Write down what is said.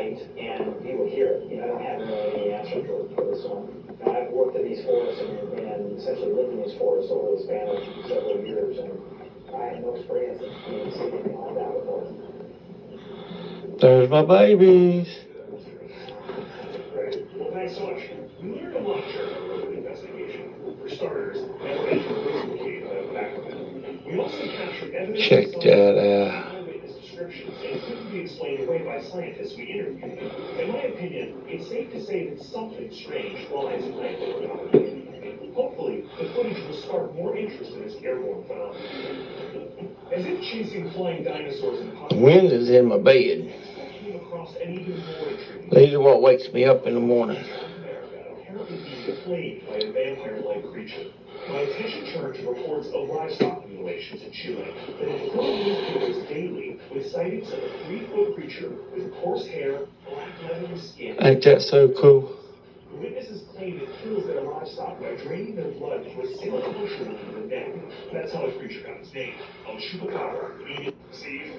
night, and he would hear it. I don't have really any answer for this one. I've worked in these forests and essentially lived in these forests over the span of several years, and I had no experience in seeing anything like that before. There's my babies. Great. Well, thanks so much. We learned a lot during our road investigation. For starters, evidence indicate the background. We also captured evidence. Check that out. Eyewitness descriptions and couldn't be explained away by scientists we interviewed. In my opinion, it's safe to say that something strange lies behind the phenomenon. Hopefully, the footage will spark more interest in this airborne phenomenon. As if chasing flying dinosaurs in The wind is in my bed. came across an even more intriguing. These are what wakes me up in the morning. South America apparently being plagued by a vampire-like creature. My attention turned to reports of livestock mutilations in Chile that had filled newspapers daily with sightings of a 3-foot creature with coarse hair, black leathery skin. Ain't that so cool? The witnesses claim it kills their livestock by draining their blood through a single puncture wound in the neck. That's how the creature got its name, El Chupacabra, meaning Steve.